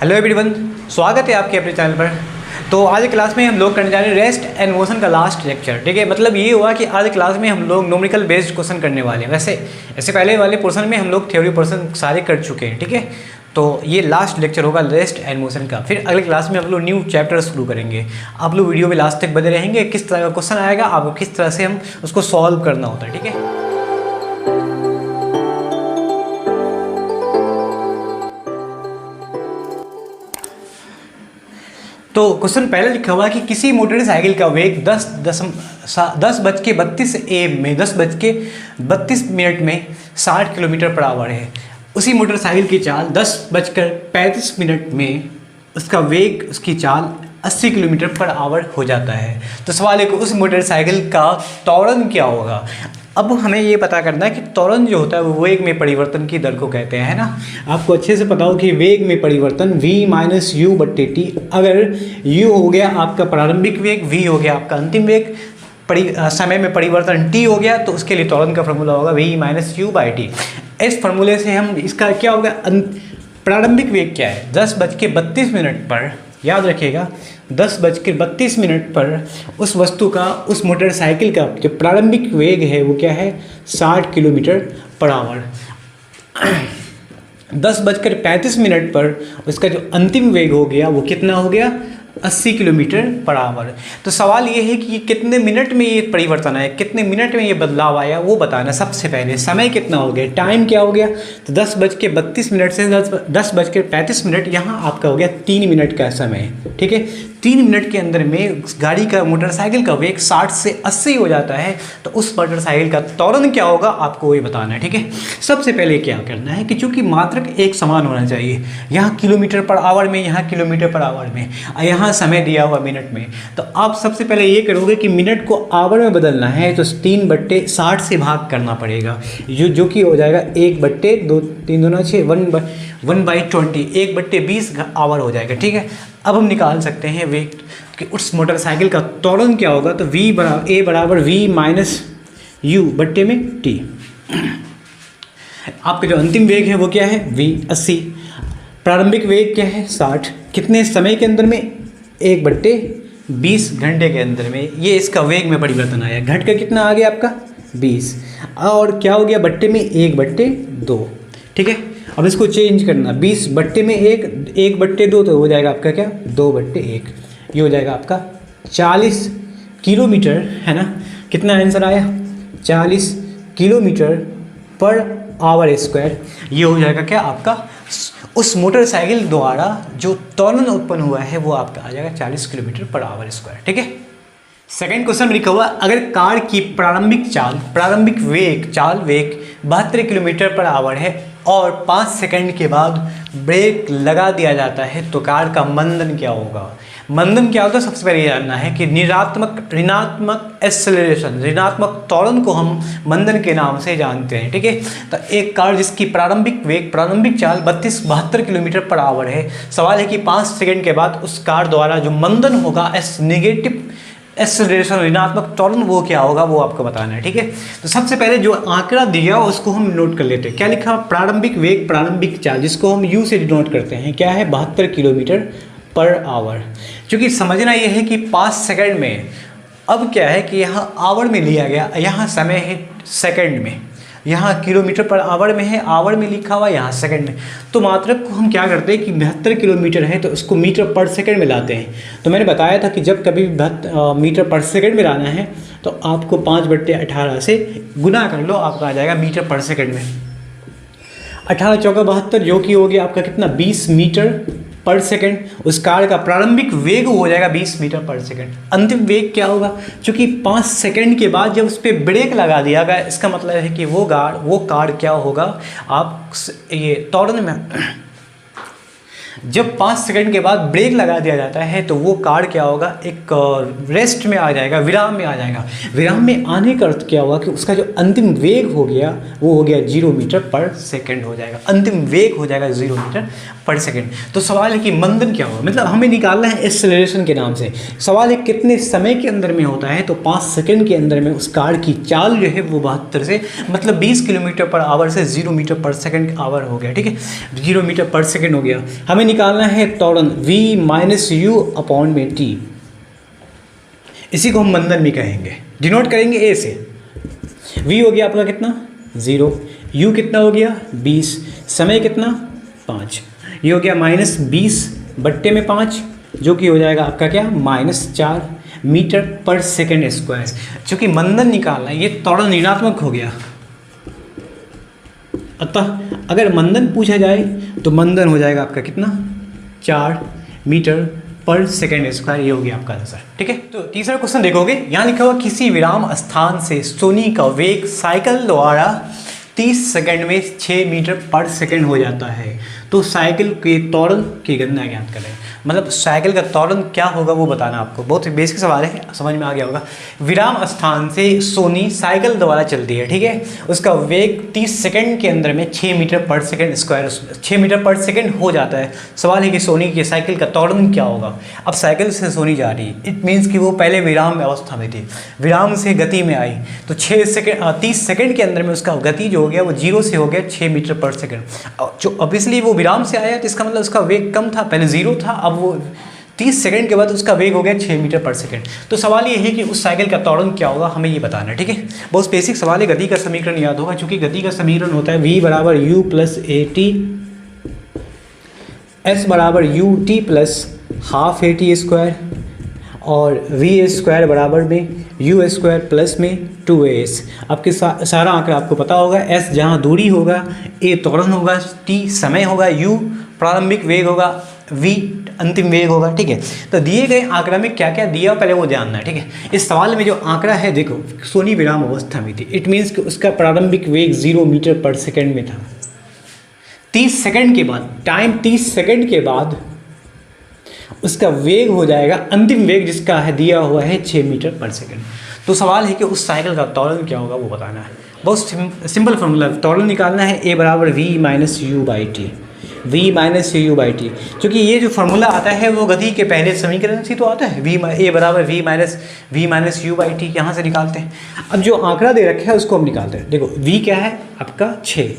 Hello everyone, स्वागत है आपके अपने चैनल पर। तो आज क्लास में हम लोग करने जा रहे हैं रेस्ट एंड मोशन का लास्ट लेक्चर। ठीक है, मतलब ये हुआ कि आज क्लास में हम लोग न्यूमेरिकल बेस्ड क्वेश्चन करने वाले हैं। वैसे ऐसे पहले वाले पोर्शन में हम लोग थ्योरी पोर्शन सारे कर चुके हैं। ठीक है, तो ये लास्ट लेक्चर होगा रेस्ट एंड मोशन का। फिर अगले क्लास में हम लोग न्यू चैप्टर शुरू करेंगे। आप लोग वीडियो में लास्ट तक बने रहेंगे। किस तरह का क्वेश्चन आएगा, आपको किस तरह से हम उसको सॉल्व करना होता है। ठीक है, तो क्वेश्चन पहले लिखा हुआ है कि किसी मोटरसाइकिल का वेग 10:32 AM में 10:32 में 60 किलोमीटर पर आवर है। उसी मोटरसाइकिल की चाल 10:35 में उसका वेग, उसकी चाल 80 किलोमीटर पर आवर हो जाता है। तो सवाल है कि उस मोटरसाइकिल का त्वरण क्या होगा। अब हमें ये पता करना है कि त्वरण जो होता है वो वेग में परिवर्तन की दर को कहते हैं, है ना। आपको अच्छे से पता हो कि वेग में परिवर्तन v - u/t। अगर u हो गया आपका प्रारंभिक वेग, v हो गया आपका अंतिम वेग, समय में परिवर्तन t हो गया, तो उसके लिए त्वरण का फॉर्मूला होगा v - u/t। इस फॉर्मूले से हम इसका क्या होगा, प्रारंभिक वेग क्या है 10:32 पर, याद रखिएगा 10:32 पर उस वस्तु का, उस मोटरसाइकिल का जो प्रारंभिक वेग है वो क्या है 60 किलोमीटर पर आवर। 10:35 पर उसका जो अंतिम वेग हो गया वो कितना हो गया 80 किलोमीटर पर आवर। तो सवाल ये है कि कितने मिनट में ये परिवर्तन आया, कितने मिनट में ये बदलाव आया वो बताना। सबसे पहले समय कितना हो गया, टाइम क्या हो गया, तो 10:32 से 10:35 यहाँ आपका हो गया 3 मिनट का समय। ठीक है, 3 मिनट के अंदर में गाड़ी का, मोटरसाइकिल का वेग 60 से 80 हो जाता है। तो उस मोटरसाइकिल का त्वरण क्या होगा आपको वही बताना है। ठीक है, सबसे पहले क्या करना है कि चूंकि मात्रक एक समान होना चाहिए, यहाँ किलोमीटर पर आवर में, यहाँ किलोमीटर पर आवर में, यहाँ समय दिया हुआ मिनट में, तो आप सबसे पहले ये करोगे कि मिनट को आवर में बदलना है तो 3/60 से भाग करना पड़ेगा, जो कि हो जाएगा 1/2, 3 दूना 6, 1/20, 1/20 आवर हो जाएगा। ठीक है, अब हम निकाल सकते हैं वेग कि उस मोटरसाइकिल का त्वरण क्या होगा। तो v = v - u/t। आपका जो अंतिम वेग है वो क्या है v 80, प्रारंभिक वेग क्या है 60, कितने समय के अंदर में 1/20 घंटे के अंदर में ये इसका वेग में परिवर्तन आया। घट का कितना आ गया आपका 20, और क्या हो गया बट्टे में 1/2। ठीक है, अब इसको चेंज करना, 20/1, 1/2 तो हो जाएगा आपका क्या 2/1। ये हो जाएगा आपका 40 किलोमीटर, है ना। कितना आंसर आया 40 किलोमीटर पर आवर स्क्वायर। ये हो जाएगा क्या आपका उस मोटरसाइकिल द्वारा जो त्वरण उत्पन्न हुआ है वो आपका आ जाएगा 40 किलोमीटर पर आवर स्क्वायर। ठीक है, सेकंड क्वेश्चन में लिखा हुआ अगर कार की प्रारंभिक वेग 72 किलोमीटर पर आवर है और 5 सेकंड के बाद ब्रेक लगा दिया जाता है तो कार का मंदन क्या होगा। मंदन क्या होता है, सबसे पहले ये जानना है कि ऋणात्मक एक्सेलरेशन, ऋणात्मक त्वरण को हम मंदन के नाम से जानते हैं। ठीक है, तो एक कार जिसकी प्रारंभिक चाल 72 किलोमीटर पर आवर है, सवाल है कि 5 सेकंड के बाद उस कार द्वारा जो मंदन होगा, नेगेटिव एक्सेलरेशन, ऋणात्मक त्वरण, वो क्या होगा वो आपको बताना है। ठीक है, तो सबसे पहले जो आंकड़ा दिया उसको हम नोट कर लेते हैं। क्या लिखा, प्रारंभिक वेग, प्रारंभिक चाल, जिसको हम u से डिनोट करते हैं, क्या है 72 किलोमीटर पर आवर। क्योंकि समझना ये है कि 5 सेकंड में, अब क्या है कि यहाँ आवर में लिया गया, यहाँ समय है सेकंड में, यहाँ किलोमीटर पर आवर में है, आवर में लिखा हुआ यहाँ सेकंड में। तो मात्रक को हम क्या करते हैं कि 72 किलोमीटर है तो उसको मीटर पर सेकंड में लाते हैं। तो मैंने बताया था कि जब कभी मीटर पर सेकंड में लाना है तो आपको 5/18 से गुना कर लो, आपका आ जाएगा मीटर पर सेकंड में। 18 चौका 72, जो कि हो गया आपका कितना 20 मीटर पर सेकंड। उस कार का प्रारंभिक वेग हो जाएगा 20 मीटर पर सेकंड। अंतिम वेग क्या होगा, क्योंकि 5 सेकंड के बाद जब उस पर ब्रेक लगा दिया गया, इसका मतलब है कि वो कार क्या होगा, आप ये त्वरण में जब 5 सेकंड के बाद ब्रेक लगा दिया जाता है तो वो कार क्या होगा, एक रेस्ट में आ जाएगा, विराम में आ जाएगा। विराम में आने का अर्थ क्या होगा कि उसका जो अंतिम वेग हो गया वो हो गया 0 मीटर पर सेकंड हो जाएगा, अंतिम वेग हो जाएगा 0 मीटर पर सेकंड। तो सवाल है कि मंदन क्या होगा, मतलब हमें निकालना है एक्सेलरेशन के नाम से। सवाल है कितने समय के अंदर में होता है, तो 5 सेकंड के अंदर में उस कार की चाल जो है वो 72 से मतलब 20 किलोमीटर पर आवर से 0 मीटर पर सेकंड आवर हो गया। ठीक है, 0 मीटर पर सेकंड हो गया। हमें हमें निकालना है त्वरण v माइनस यू अपॉन में t। इसी को हम मंदन भी कहेंगे, डिनोट करेंगे a से। v हो गया आपका कितना 0, u कितना हो गया 20, समय कितना 5, ये हो गया माइनस 20 बट्टे में 5, जो कि हो जाएगा आपका क्या -4 मीटर पर सेकेंड स्क्वायर। चूँकि मंदन निकालना है, ये त्वरण ऋणात्मक हो गया, अतः अगर मंदन पूछा जाए तो मंदन हो जाएगा आपका कितना 4 मीटर पर सेकेंड स्क्वायर। ये हो गया आपका आंसर। ठीक है, तो तीसरा क्वेश्चन देखोगे, यहाँ लिखा हुआ किसी विराम स्थान से सोनी का वेग साइकिल द्वारा 30 सेकंड में 6 मीटर पर सेकंड हो जाता है, तो साइकिल के त्वरण की गणना ज्ञात करें। मतलब साइकिल का त्वरण क्या होगा वो बताना आपको। बहुत बेसिक सवाल है, समझ में आ गया होगा। विराम स्थान से सोनी साइकिल द्वारा चलती है, ठीक है, उसका वेग 30 सेकंड के अंदर में 6 मीटर पर सेकंड स्क्वायर 6 मीटर पर सेकंड हो जाता है। सवाल है कि सोनी की साइकिल का त्वरण क्या होगा। अब साइकिल से सोनी जा रही है, इट मीन्स कि वो पहले विराम अवस्था में थी, विराम से गति में आई, तो 30 सेकंड के अंदर में उसका गति जो हो गया वो 0 से हो गया 6 मीटर पर सेकंड। जो ऑब्वियसली वो विराम से आया तो इसका मतलब उसका वेग कम था, पहले 0 था, अब वो 30 सेकंड के बाद उसका वेग हो गया 6 मीटर पर सेकंड। तो सवाल ये है कि उस साइकिल का त्वरण क्या होगा, हमें ये बताना है। ठीक है, बहुत बेसिक सवाल है। गति का समीकरण याद होगा, क्योंकि गति का समीकरण होता है v बराबर u plus A T, s बराबर U T plus half A T square, और वी स्क्वायर बराबर में यू स्क्वायर प्लस में 2as। आपके सारा आंकड़ा आपको पता होगा। s जहाँ दूरी होगा, a त्वरण होगा, t समय होगा, u प्रारंभिक वेग होगा, v अंतिम वेग होगा। ठीक है, तो दिए गए आंकड़ा में क्या क्या दिया पहले वो जानना है। ठीक है, इस सवाल में जो आंकड़ा है देखो, सोनी विराम अवस्था में थी, इट मीन्स कि उसका प्रारंभिक वेग 0 मीटर पर सेकेंड में था। 30 सेकंड के बाद, टाइम 30 सेकंड के बाद उसका वेग हो जाएगा, अंतिम वेग जिसका है दिया हुआ है 6 मीटर पर सेकंड। तो सवाल है कि उस साइकिल का त्वरण क्या होगा वो बताना है। बहुत सिंपल फॉर्मूला, त्वरण निकालना है a बराबर v minus you by T, v minus you by T. क्योंकि ये जो फार्मूला आता है वो गति के पहले समीकरण से तो आता है, a बराबर v minus you by T, यहाँ से निकालते हैं। अब जो आंकड़ा दे रखा है उसको हम निकालते हैं। देखो v क्या है आपका 6,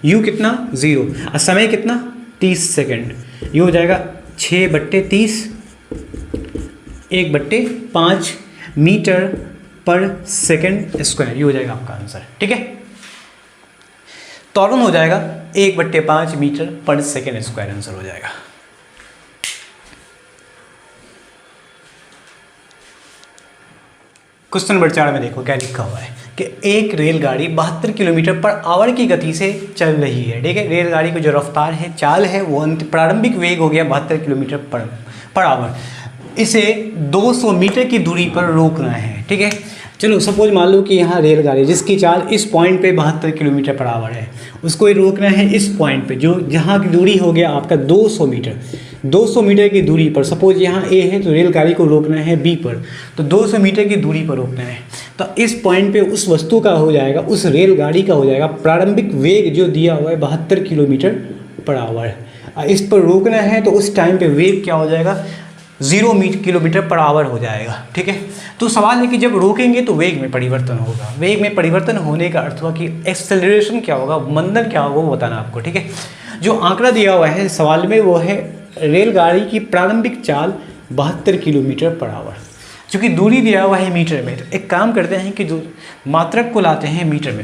u कितना 0, और समय कितना 30 सेकेंड, ये हो जाएगा 6/30 1/5 मीटर पर सेकेंड स्क्वायर, ये हो जाएगा आपका आंसर। ठीक है, त्वरण हो जाएगा 1/5 मीटर पर सेकेंड स्क्वायर, आंसर हो जाएगा। क्वेश्चन नंबर 4 में देखो क्या लिखा हुआ है कि एक रेलगाड़ी 72 किलोमीटर पर आवर की गति से चल रही है। ठीक है, रेलगाड़ी की जो रफ्तार है, चाल है, वो प्रारंभिक वेग हो गया 72 किलोमीटर पर आवर। इसे 200 मीटर की दूरी पर रोकना है। ठीक है, चलो सपोज मान लो कि यहाँ रेलगाड़ी जिसकी चाल इस पॉइंट पे 72 किलोमीटर पर आवर है, उसको ही रोकना है इस पॉइंट पे, जो जहाँ की दूरी हो गया आपका 200 मीटर। 200 मीटर की दूरी पर, सपोज यहाँ ए है तो रेलगाड़ी को रोकना है बी पर, तो 200 मीटर की दूरी पर रोकना है। तो इस पॉइंट पे उस वस्तु का हो जाएगा, उस रेलगाड़ी का हो जाएगा प्रारंभिक वेग जो दिया हुआ है 72 किलोमीटर पर आवर। इस पर रोकना है तो उस टाइम पे वेग क्या हो जाएगा 0 किलोमीटर पर आवर हो जाएगा। ठीक है, तो सवाल है कि जब रोकेंगे तो वेग में परिवर्तन होगा। वेग में परिवर्तन होने का अर्थ हुआ कि एक्सेलरेशन क्या होगा, मंदन क्या होगा वो बताना आपको। ठीक है, जो आंकड़ा दिया हुआ है सवाल में वो है रेलगाड़ी की प्रारंभिक चाल 72 किलोमीटर पर आवर। चूँकि दूरी दिया हुआ है मीटर में, तो एक काम करते हैं कि जो मात्रक को लाते हैं मीटर में,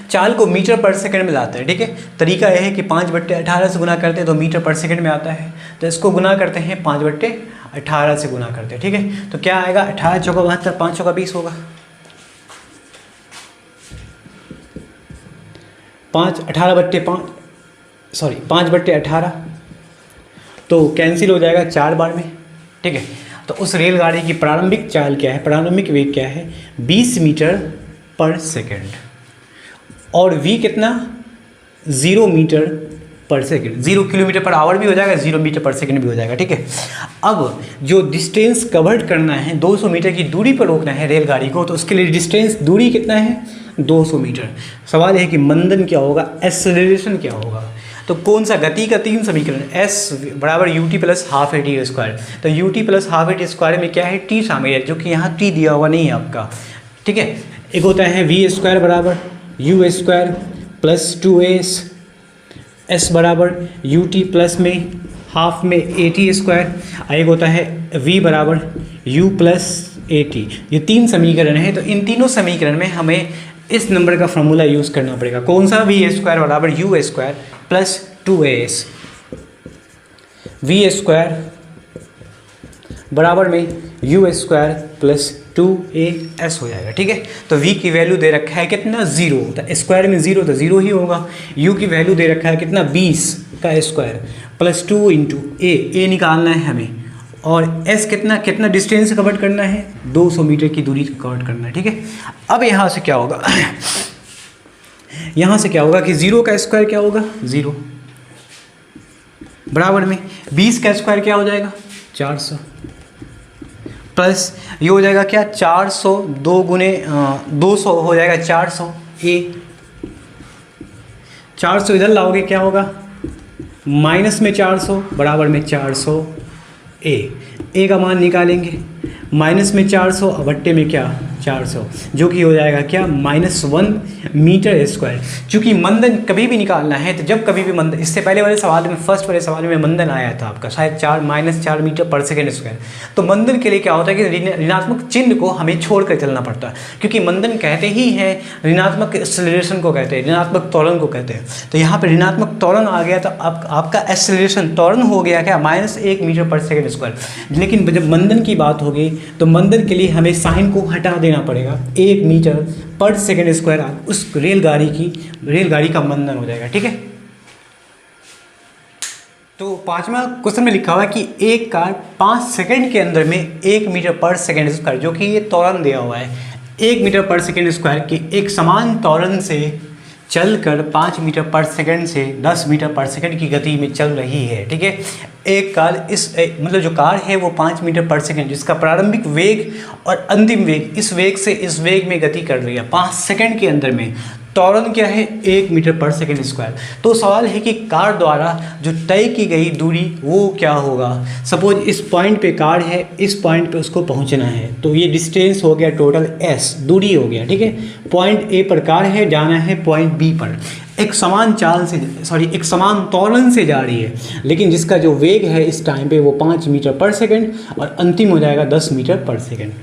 चाल को मीटर पर सेकंड में लाते हैं। ठीक है, तरीका यह है कि 5/18 से गुना करते हैं तो मीटर पर सेकंड में आता है, तो इसको गुना करते हैं 5/18 से गुना करते हैं। ठीक है, तो क्या आएगा 18 चौका 72, 5 चौका 20 होगा, 5/18 तो कैंसिल हो जाएगा 4 बार में। ठीक है, तो उस रेलगाड़ी की प्रारंभिक चाल क्या है, प्रारंभिक वेग क्या है 20 मीटर पर सेकेंड, और v कितना 0 मीटर पर सेकेंड। 0 किलोमीटर पर आवर भी हो जाएगा, 0 मीटर पर सेकेंड भी हो जाएगा। ठीक है, अब जो डिस्टेंस कवर करना है 200 मीटर की दूरी पर रोकना है रेलगाड़ी को, तो उसके लिए डिस्टेंस दूरी कितना है 200 मीटर। सवाल है कि मंदन क्या होगा, एक्सेलरेशन क्या होगा। तो कौन सा, गति का 3 समीकरण, s बराबर U T plus half A T square. तो U T plus half A T square में क्या है t शामिल है, जो कि यहाँ t दिया हुआ नहीं है आपका। ठीक है, एक होता है v स्क्वायर बराबर U square plus 2as S बराबर यू टी प्लस में हाफ में ए टी स्क्वायर, एक होता है वी बराबर यू प्लस ए टी। ये तीन समीकरण है, तो इन तीनों समीकरण में हमें इस नंबर का फॉर्मूला यूज़ करना पड़ेगा। कौन सा? वी स्क्वायर बराबर U square plus 2as, V square बराबर में यू स्क्वायर प्लस 2as हो जाएगा। ठीक है, तो v की वैल्यू दे रखा है कितना? 0, तो स्क्वायर में 0 तो 0 ही होगा। u की वैल्यू दे रखा है कितना? 20 का स्क्वायर प्लस 2 इंटू ए निकालना है हमें, और s कितना डिस्टेंस कवर करना है? 200 मीटर की दूरी कवर करना है। ठीक है, अब यहाँ से क्या होगा यहाँ से क्या होगा कि 0 का स्क्वायर क्या होगा? 0 बराबर में 20 का स्क्वायर क्या हो जाएगा? 400 प्लस ये हो जाएगा क्या? 400 2 गुने 200 हो जाएगा 400 ए, 400 इधर लाओगे क्या होगा? माइनस में 400 बराबर में 400 ए का मान निकालेंगे, माइनस में 400 बट्टे में क्या? 400, जो कि हो जाएगा क्या? -1 मीटर स्क्वायर। चूँकि मंदन कभी भी निकालना है, तो जब कभी भी मंदन, इससे पहले वाले सवाल में, फर्स्ट वाले सवाल में मंदन आया था आपका शायद -4 मीटर पर सेकेंड स्क्वायर। तो मंदन के लिए क्या होता है कि ऋणात्मक चिन्ह को हमें छोड़कर चलना पड़ता है, क्योंकि मंदन कहते ही हैं ऋणात्मक एक्सेलरेशन को कहते हैं, ऋणात्मक त्वरण को कहते हैं। तो यहाँ पर ऋणात्मक त्वरण आ गया, तो आपका एक्सेलरेशन त्वरण हो गया क्या? -1 मीटर पर सेकेंड स्क्वायर। लेकिन जब मंदन की बात होगी तो मंदन के लिए हमें साइन को हटा देना पड़ेगा, 1 मीटर पर सेकेंड स्क्वायर उस रेलगाड़ी का मंदन हो जाएगा। ठीक है, तो 5वां क्वेश्चन में लिखा हुआ है कि एक कार 5 सेकंड के अंदर में 1 मीटर पर सेकेंड स्क्वायर, जो कि ये त्वरण दिया हुआ है, 1 मीटर पर सेकेंड स्क्वायर की एक समान त्वरण से चलकर 5 मीटर पर सेकंड से 10 मीटर पर सेकंड की गति में चल रही है। ठीक है, एक कार मतलब जो कार है वो 5 मीटर पर सेकंड, जिसका प्रारंभिक वेग और अंतिम वेग, इस वेग से इस वेग में गति कर रही है 5 सेकंड के अंदर में। त्वरण क्या है? 1 मीटर पर सेकेंड स्क्वायर। तो सवाल है कि कार द्वारा जो तय की गई दूरी वो क्या होगा? सपोज इस पॉइंट पे कार है, इस पॉइंट पे उसको पहुंचना है, तो ये डिस्टेंस हो गया टोटल s, दूरी हो गया। ठीक है, पॉइंट ए पर कार है, जाना है पॉइंट बी पर, एक समान एक समान त्वरण से जा रही है, लेकिन जिसका जो वेग है इस टाइम पे वो 5 मीटर पर सेकेंड और अंतिम हो जाएगा 10 मीटर पर सेकेंड।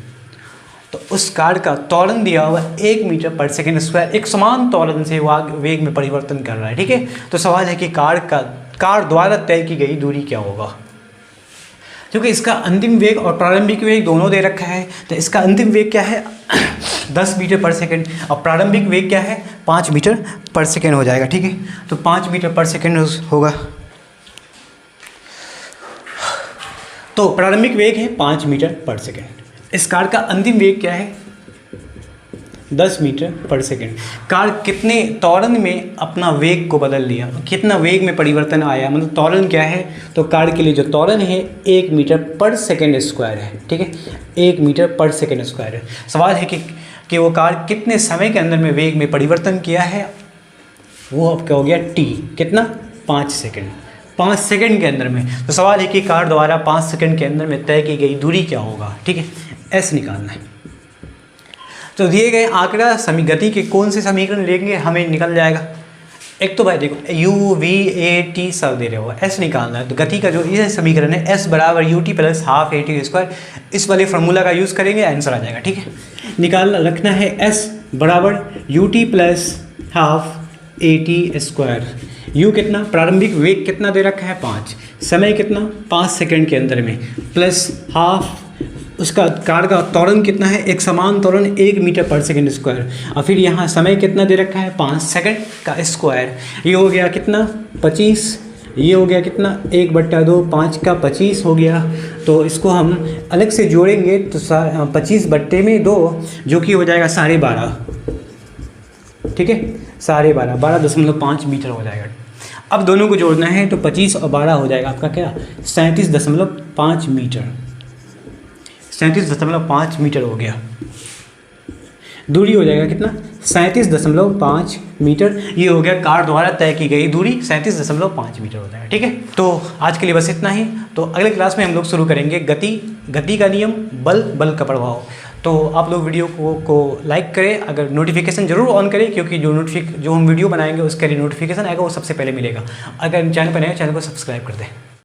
तो उस कार का त्वरण दिया हुआ 1 मीटर पर सेकेंड स्क्वायर, एक समान त्वरण से वेग में परिवर्तन कर रहा है। ठीक है, तो सवाल है कि कार द्वारा तय की गई दूरी क्या होगा? क्योंकि इसका अंतिम वेग और प्रारंभिक वेग दोनों दे रखा है, तो इसका अंतिम वेग क्या है? 10 मीटर पर सेकेंड, और प्रारंभिक वेग क्या है? 5 मीटर पर सेकेंड हो जाएगा। ठीक है, तो 5 मीटर पर सेकेंड होगा, तो प्रारंभिक वेग है 5 मीटर पर सेकेंड। इस कार का अंतिम वेग क्या है? 10 मीटर पर सेकेंड। कार कितने त्वरण में अपना वेग को बदल लिया, कितना वेग में परिवर्तन आया, मतलब त्वरण क्या है? तो कार के लिए जो त्वरण है 1 मीटर पर सेकेंड स्क्वायर है। ठीक है, 1 मीटर पर सेकेंड स्क्वायर है। सवाल है कि वो कार कितने समय के अंदर में वेग में परिवर्तन किया है? वो अब क्या हो गया? t, कितना? 5 सेकेंड, 5 सेकेंड के अंदर में। तो सवाल है कि कार द्वारा 5 सेकेंड के अंदर में तय की गई दूरी क्या होगा? ठीक है, s निकालना है। तो दिए गए आंकड़ा गति के कौन से समीकरण लेंगे हमें निकल जाएगा? एक तो भाई देखो u v a t सब दे रहे हो, s निकालना है। तो गति का जो ये समीकरण है s बराबर u t plus half a t square, इस वाले फार्मूला का यूज़ करेंगे, आंसर आ जाएगा। ठीक है, निकालना रखना है s बराबर u t plus half a t square. u कितना? प्रारंभिक वेग कितना दे रखा है? 5, समय कितना? 5 सेकंड के अंदर में, प्लस हाफ उसका कार का त्वरण कितना है? एक समान त्वरण 1 मीटर पर सेकेंड स्क्वायर, और फिर यहाँ समय कितना दे रखा है? 5 सेकंड का स्क्वायर। ये हो गया कितना? 25। ये हो गया कितना? 1/2, 5 का 25 हो गया। तो इसको हम अलग से जोड़ेंगे तो 25/2, जो कि हो जाएगा 12.5। ठीक है, 12.5, 12.5 मीटर हो जाएगा। अब दोनों को जोड़ना है तो 25 और 12 हो जाएगा आपका क्या? 37.5 मीटर, 37.5 मीटर हो गया। दूरी हो जाएगा कितना? 37.5 मीटर। ये हो गया कार द्वारा तय की गई दूरी, 37.5 मीटर हो जाएगा। ठीक है, तो आज के लिए बस इतना ही। तो अगले क्लास में हम लोग शुरू करेंगे गति का नियम, बल का प्रभाव। तो आप लोग वीडियो को लाइक करें, अगर नोटिफिकेशन जरूर ऑन करें, क्योंकि जो हम वीडियो बनाएंगे उसके लिए नोटिफिकेशन आएगा वो सबसे पहले मिलेगा। अगर चैनल पर नए चैनल को सब्सक्राइब कर दें।